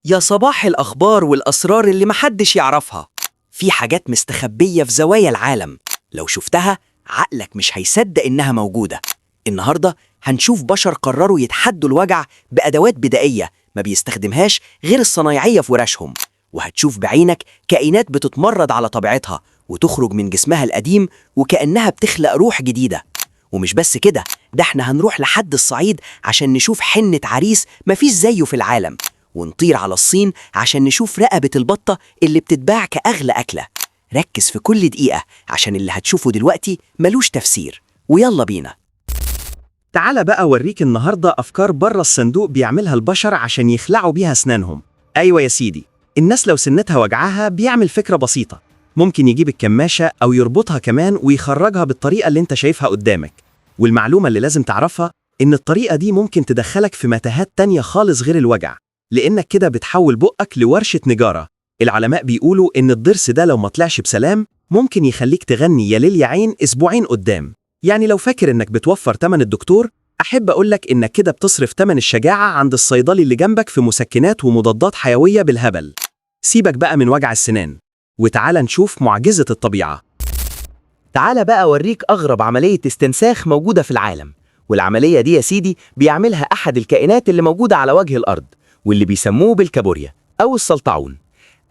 يا صباح الأخبار والأسرار اللي محدش يعرفها. في حاجات مستخبية في زوايا العالم، لو شفتها عقلك مش هيصدق إنها موجودة. النهاردة هنشوف بشر قرروا يتحدوا الوجع بأدوات بدائية ما بيستخدمهاش غير الصنايعية في ورشهم، وهتشوف بعينك كائنات بتتمرد على طبيعتها وتخرج من جسمها القديم وكأنها بتخلق روح جديدة. ومش بس كده، ده احنا هنروح لحد الصعيد عشان نشوف حنة عريس مفيش زيه في العالم، ونطير على الصين عشان نشوف رقبة البطة اللي بتتباع كأغلى أكلة. ركز في كل دقيقة عشان اللي هتشوفه دلوقتي ملوش تفسير، ويلا بينا. تعال بقى أوريك النهاردة أفكار بره الصندوق بيعملها البشر عشان يخلعوا بيها أسنانهم. أيوة يا سيدي، الناس لو سنتها وجعها بيعمل فكرة بسيطة، ممكن يجيب الكماشة أو يربطها كمان ويخرجها بالطريقة اللي انت شايفها قدامك. والمعلومة اللي لازم تعرفها إن الطريقة دي ممكن تدخلك في متاهات تانية خالص غير الوجع، لأنك كده بتحول بقك لورشة نجارة. العلماء بيقولوا إن الضرس ده لو ما طلعش بسلام ممكن يخليك تغني يا ليل يا عين أسبوعين قدام. يعني لو فاكر إنك بتوفر تمن الدكتور، أحب أقولك إنك كده بتصرف تمن الشجاعة عند الصيدلي اللي جنبك في مسكنات ومضادات حيوية بالهبل. سيبك بقى من وجع السنان وتعال نشوف معجزة الطبيعة. تعال بقى أوريك أغرب عملية استنساخ موجودة في العالم، والعملية دي يا سيدي بيعملها أحد الكائنات اللي موجودة على وجه الأرض، واللي بيسموه بالكابوريا أو السلطعون.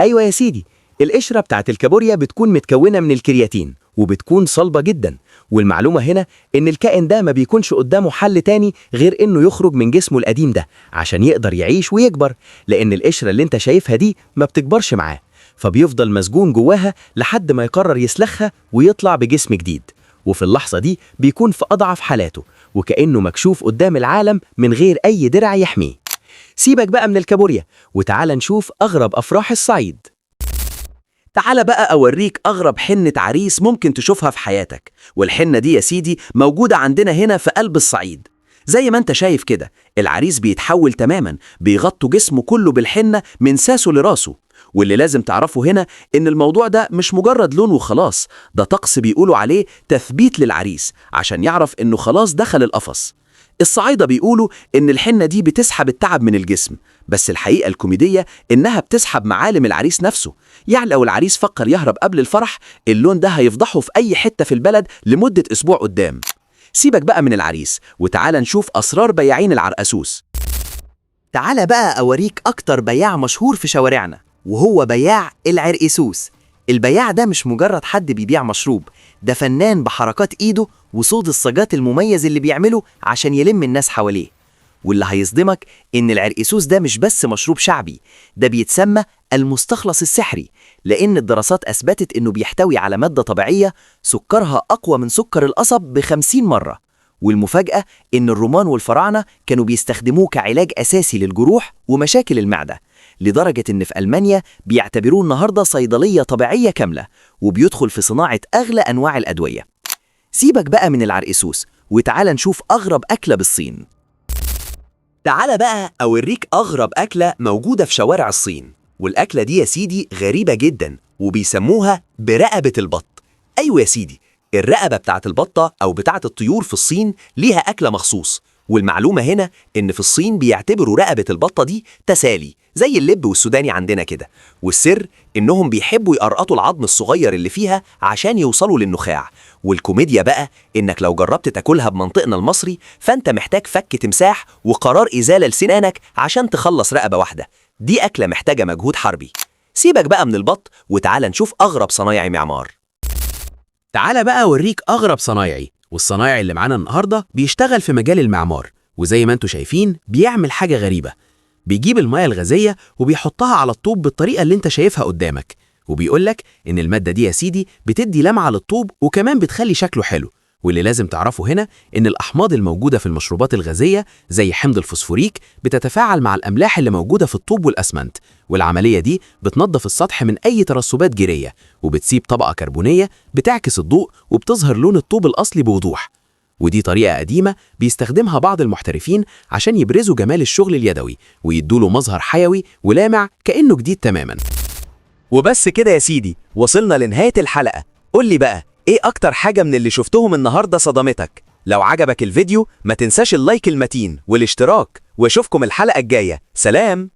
أيوة يا سيدي، القشرة بتاعت الكابوريا بتكون متكونة من الكرياتين وبتكون صلبة جدا. والمعلومة هنا إن الكائن ده ما بيكونش قدامه حل تاني غير إنه يخرج من جسمه القديم ده عشان يقدر يعيش ويكبر، لأن القشرة اللي انت شايفها دي ما بتكبرش معاه، فبيفضل مسجون جواها لحد ما يقرر يسلخها ويطلع بجسم جديد. وفي اللحظة دي بيكون في أضعف حالاته وكأنه مكشوف قدام العالم من غير أي درع يحميه. سيبك بقى من الكابوريا وتعال نشوف أغرب أفراح الصعيد. تعال بقى أوريك أغرب حنة عريس ممكن تشوفها في حياتك، والحنة دي يا سيدي موجودة عندنا هنا في قلب الصعيد. زي ما انت شايف كده، العريس بيتحول تماما، بيغطوا جسمه كله بالحنة من ساسه لراسه. واللي لازم تعرفه هنا إن الموضوع ده مش مجرد لون وخلاص، ده طقس بيقولوا عليه تثبيت للعريس عشان يعرف إنه خلاص دخل القفص. الصعايدة بيقولوا إن الحنة دي بتسحب التعب من الجسم، بس الحقيقة الكوميدية إنها بتسحب معالم العريس نفسه. يعني لو العريس فكر يهرب قبل الفرح، اللون ده هيفضحه في أي حتة في البلد لمدة أسبوع قدام. سيبك بقى من العريس وتعال نشوف أسرار بياعين العرقسوس. تعال بقى أوريك أكتر بياع مشهور في شوارعنا، وهو بياع العرقسوس. البياع ده مش مجرد حد بيبيع مشروب، ده فنان بحركات إيده وصوت الصاجات المميز اللي بيعمله عشان يلم الناس حواليه. واللي هيصدمك إن العرقسوس ده مش بس مشروب شعبي، ده بيتسمى المستخلص السحري، لأن الدراسات أثبتت إنه بيحتوي على مادة طبيعية سكرها أقوى من سكر القصب ب50 مرة. والمفاجأة إن الرومان والفراعنة كانوا بيستخدموه كعلاج أساسي للجروح ومشاكل المعدة، لدرجة إن في ألمانيا بيعتبروه النهاردة صيدلية طبيعية كاملة، وبيدخل في صناعة أغلى أنواع الأدوية. سيبك بقى من العرقسوس وتعال نشوف أغرب أكلة بالصين. تعال بقى أوريك أغرب أكلة موجودة في شوارع الصين، والأكلة دي يا سيدي غريبة جدا وبيسموها برقبة البط. أيوة يا سيدي، الرقبة بتاعت البطة أو بتاعت الطيور في الصين ليها أكلة مخصوص. والمعلومة هنا إن في الصين بيعتبروا رقبة البطة دي تسالي زي اللب والسوداني عندنا كده، والسر إنهم بيحبوا يقرقطوا العظم الصغير اللي فيها عشان يوصلوا للنخاع. والكوميديا بقى إنك لو جربت تاكلها بمنطقنا المصري فأنت محتاج فك تمساح وقرار إزالة لسنانك عشان تخلص رقبة واحدة. دي أكلة محتاجة مجهود حربي. سيبك بقى من البط وتعال نشوف أغرب صنايعي معمار. تعال بقى أوريك أغرب صنايعي، والصنايعي اللي معانا النهاردة بيشتغل في مجال المعمار، وزي ما انتوا شايفين بيعمل حاجة غريبة. بيجيب المياه الغازية وبيحطها على الطوب بالطريقة اللي انت شايفها قدامك، وبيقولك إن المادة دي يا سيدي بتدي لمعة للطوب وكمان بتخلي شكله حلو. واللي لازم تعرفه هنا إن الأحماض الموجودة في المشروبات الغازية زي حمض الفوسفوريك بتتفاعل مع الأملاح اللي موجودة في الطوب والأسمنت، والعملية دي بتنظف السطح من أي ترسبات جيرية وبتسيب طبقة كربونية بتعكس الضوء وبتظهر لون الطوب الأصلي بوضوح. ودي طريقة قديمة بيستخدمها بعض المحترفين عشان يبرزوا جمال الشغل اليدوي ويدوله مظهر حيوي ولامع كأنه جديد تماما. وبس كده يا سيدي، وصلنا لنهاية الحلقة. قول لي بقى إيه أكتر حاجة من اللي شفتهم النهاردة صدمتك؟ لو عجبك الفيديو ما تنساش اللايك المتين والاشتراك، واشوفكم الحلقة الجاية. سلام.